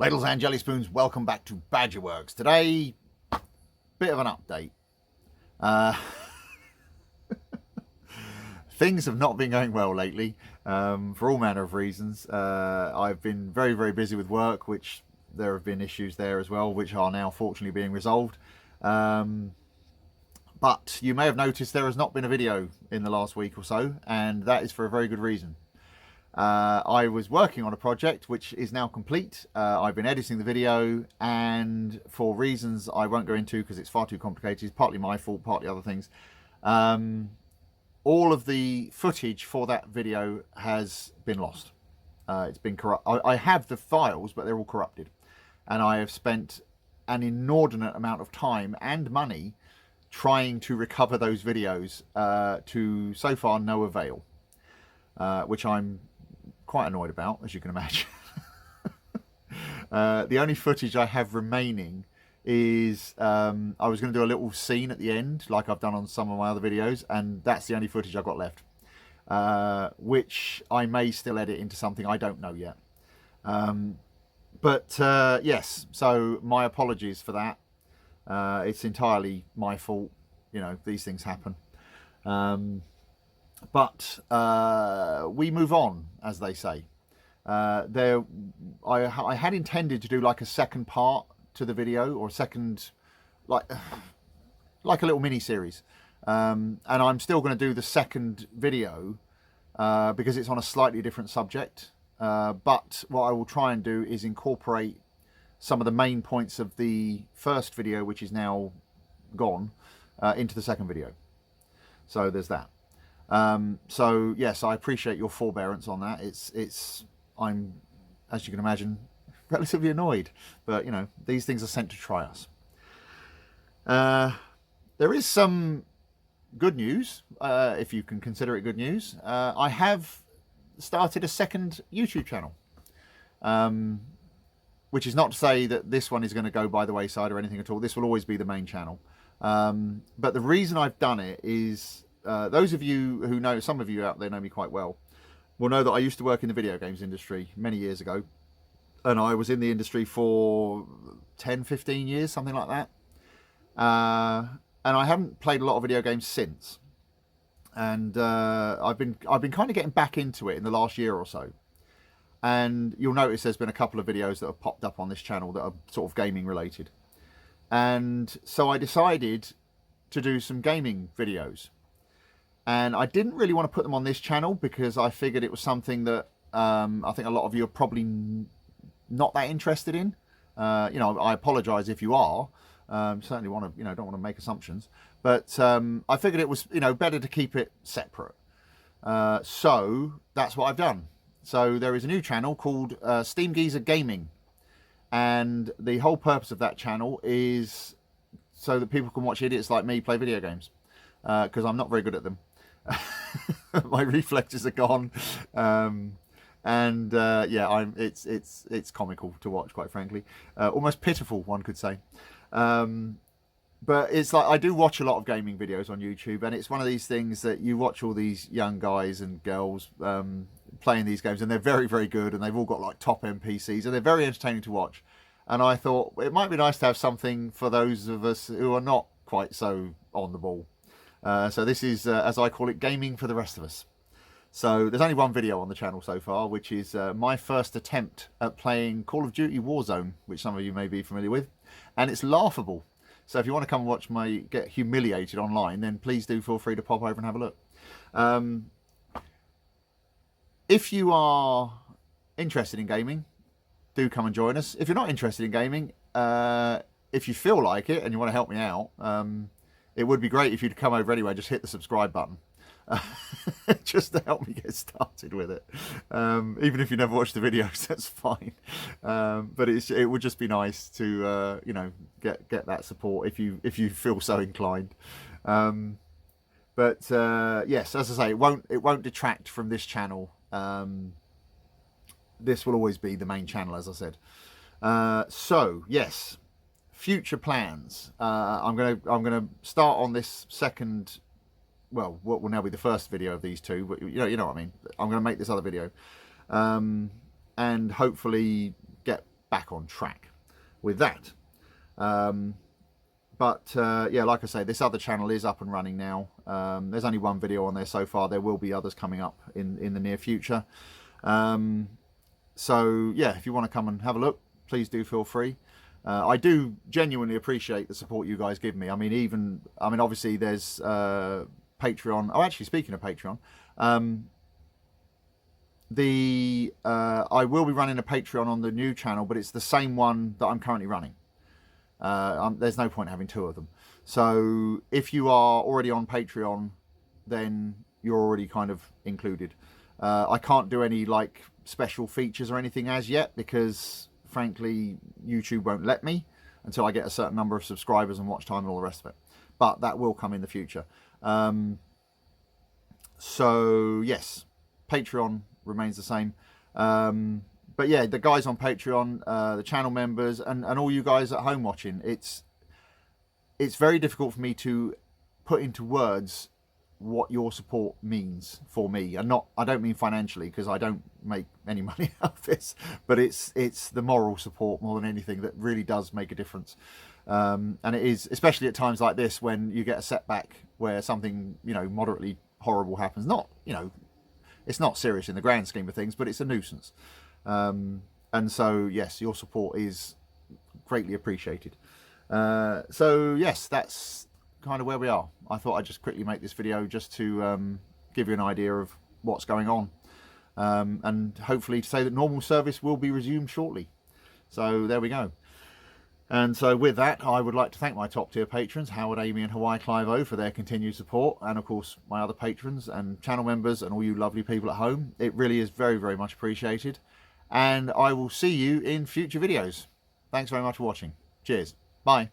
Ladles and jelly spoons, welcome back to Badgerworks. Today, bit of an update. Things have not been going well lately, for all manner of reasons. I've been very, very busy with work, which there have been issues there as well, which are now fortunately being resolved. But you may have noticed there has not been a video in the last week or so, and that is for a very good reason. I was working on a project which is now complete. I've been editing the video, and for reasons I won't go into because it's far too complicated, it's partly my fault, partly other things. All of the footage for that video has been lost. It's been corrupt. I have the files, but they're all corrupted. And I have spent an inordinate amount of time and money trying to recover those videos to so far no avail, which I'm quite annoyed about, as you can imagine. The only footage I have remaining is I was going to do a little scene at the end like I've done on some of my other videos, and that's the only footage I've got left, which I may still edit into something, I don't know yet. Yes, so my apologies for that. It's entirely my fault, you know, these things happen. But we move on, as they say. I had intended to do like a second part to the video, or a second, like a little mini series, and I'm still going to do the second video because it's on a slightly different subject. But what I will try and do is incorporate some of the main points of the first video, which is now gone, into the second video. So there's that. So yes, I appreciate your forbearance on that. I'm, as you can imagine, relatively annoyed, but you know, these things are sent to try us. There is some good news, if you can consider it good news. I have started a second YouTube channel, which is not to say that this one is going to go by the wayside or anything at all. This will always be the main channel. But the reason I've done it is, those of you who know, some of you out there know me quite well, will know that I used to work in the video games industry many years ago, and I was in the industry for 10-15 years, something like that, and I haven't played a lot of video games since, and I've been kind of getting back into it in the last year or so, and you'll notice there's been a couple of videos that have popped up on this channel that are sort of gaming related, and so I decided to do some gaming videos. And I didn't really want to put them on this channel because I figured it was something that I think a lot of you are probably not that interested in. You know, I apologise if you are. Certainly want to, you know, don't want to make assumptions. But I figured it was, you know, better to keep it separate. So that's what I've done. So there is a new channel called Steam Geezer Gaming. And the whole purpose of that channel is so that people can watch idiots like me play video games. Because I'm not very good at them. My reflexes are gone, yeah, it's comical to watch, quite frankly, almost pitiful, one could say. But it's like, I do watch a lot of gaming videos on YouTube, and it's one of these things that you watch all these young guys and girls playing these games, and they're very, very good, and they've all got like top NPCs, and they're very entertaining to watch. And I thought it might be nice to have something for those of us who are not quite so on the ball. So this is, as I call it, gaming for the rest of us. So there's only one video on the channel so far, which is my first attempt at playing Call of Duty Warzone, which some of you may be familiar with, and it's laughable. So if you want to come and watch me get humiliated online, then please do feel free to pop over and have a look. If you are interested in gaming, do come and join us. If you're not interested in gaming, if you feel like it and you want to help me out, it would be great if you'd come over anyway, just hit the subscribe button, just to help me get started with it. Even if you never watch the videos, that's fine. But it would just be nice to, you know, get that support if you feel so inclined. Yes, as I say, it won't detract from this channel. This will always be the main channel, as I said. So yes. Future plans. I'm gonna start on this second, well, what will now be the first video of these two, but you know what I mean. I'm gonna make this other video, and hopefully get back on track with that. Yeah, like I say, this other channel is up and running now. There's only one video on there so far. There will be others coming up in the near future. So yeah, if you want to come and have a look, please do feel free. I do genuinely appreciate the support you guys give me. I mean, obviously there's Patreon. Oh, actually, speaking of Patreon, I will be running a Patreon on the new channel, but it's the same one that I'm currently running. There's no point having two of them. So if you are already on Patreon, then you're already kind of included. I can't do any like special features or anything as yet because frankly YouTube won't let me until I get a certain number of subscribers and watch time and all the rest of it, but that will come in the future. So yes, Patreon remains the same. But yeah, the guys on Patreon, the channel members, and all you guys at home watching, it's very difficult for me to put into words what your support means for me. And I don't mean financially, because I don't make any money out of this, but it's the moral support more than anything that really does make a difference. And it is, especially at times like this, when you get a setback where something, moderately horrible happens. It's not serious in the grand scheme of things, but it's a nuisance. And so, yes, your support is greatly appreciated. So, yes, that's kind of where we are. I thought I'd just quickly make this video just to give you an idea of what's going on. And hopefully to say that normal service will be resumed shortly. So, there we go. And so with that, I would like to thank my top tier patrons, Howard, Amy and Hawaii Clive O, for their continued support, and of course my other patrons and channel members and all you lovely people at home. It really is very, very much appreciated. And I will see you in future videos. Thanks very much for watching. Cheers. Bye.